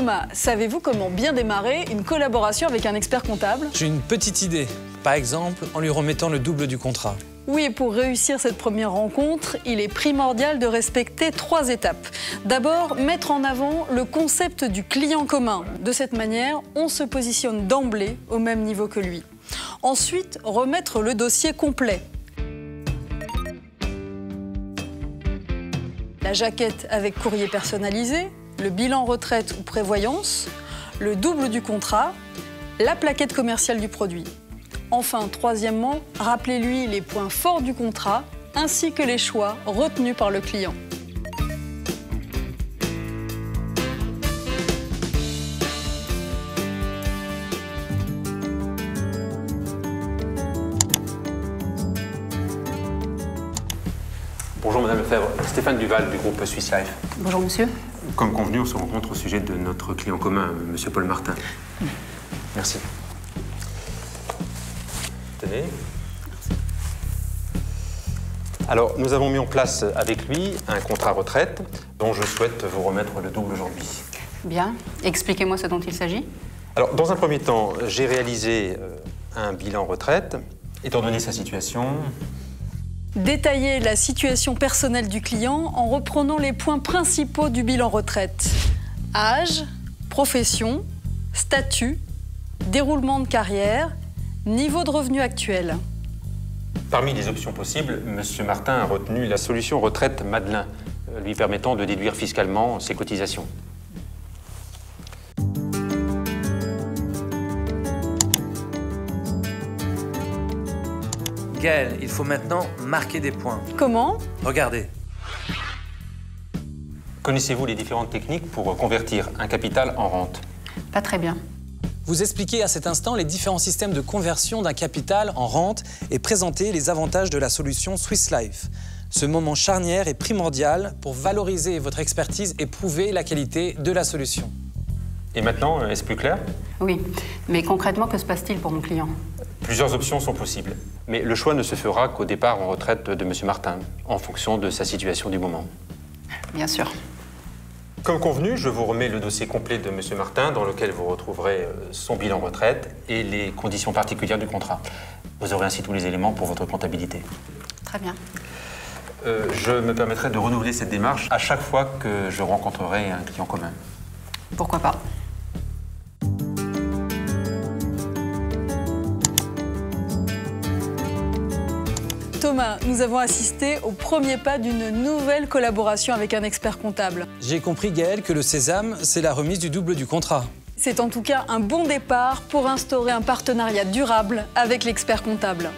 Thomas, savez-vous comment bien démarrer une collaboration avec un expert comptable? J'ai une petite idée. Par exemple, en lui remettant le double du contrat. Oui, et pour réussir cette première rencontre, il est primordial de respecter 3 étapes. D'abord, mettre en avant le concept du client commun. De cette manière, on se positionne d'emblée au même niveau que lui. Ensuite, remettre le dossier complet. La jaquette avec courrier personnalisé, le bilan retraite ou prévoyance, le double du contrat, la plaquette commerciale du produit. Enfin, troisièmement, rappelez-lui les points forts du contrat ainsi que les choix retenus par le client. Bonjour Madame Lefebvre, Stéphane Duval du groupe Swiss Life. Bonjour monsieur. Comme convenu, on se rencontre au sujet de notre client commun, Monsieur Paul Martin. Merci. Tenez. Merci. Alors, nous avons mis en place avec lui un contrat retraite dont je souhaite vous remettre le double aujourd'hui. Bien. Expliquez-moi ce dont il s'agit. Alors, dans un premier temps, j'ai réalisé un bilan retraite. Étant donné sa situation, Détaillez la situation personnelle du client en reprenant les points principaux du bilan retraite. Âge, profession, statut, déroulement de carrière, niveau de revenu actuel. parmi les options possibles, Monsieur Martin a retenu la solution retraite Madelin, lui permettant de déduire fiscalement ses cotisations. Gaël, il faut maintenant marquer des points. Comment? Regardez. Connaissez-vous les différentes techniques pour convertir un capital en rente? Pas très bien. Vous expliquez à cet instant les différents systèmes de conversion d'un capital en rente et présentez les avantages de la solution Swiss Life. Ce moment charnière est primordial pour valoriser votre expertise et prouver la qualité de la solution. Et maintenant, est-ce plus clair? Oui, mais concrètement, que se passe-t-il pour mon client? Plusieurs options sont possibles, mais le choix ne se fera qu'au départ en retraite de M. Martin, en fonction de sa situation du moment. Bien sûr. Comme convenu, je vous remets le dossier complet de M. Martin, dans lequel vous retrouverez son bilan retraite et les conditions particulières du contrat. Vous aurez ainsi tous les éléments pour votre comptabilité. Très bien. Je me permettrai de renouveler cette démarche à chaque fois que je rencontrerai un client commun. Pourquoi pas? Thomas, nous avons assisté au premier pas d'une nouvelle collaboration avec un expert comptable. J'ai compris, Gaël, que le sésame, c'est la remise du double du contrat. C'est en tout cas un bon départ pour instaurer un partenariat durable avec l'expert comptable.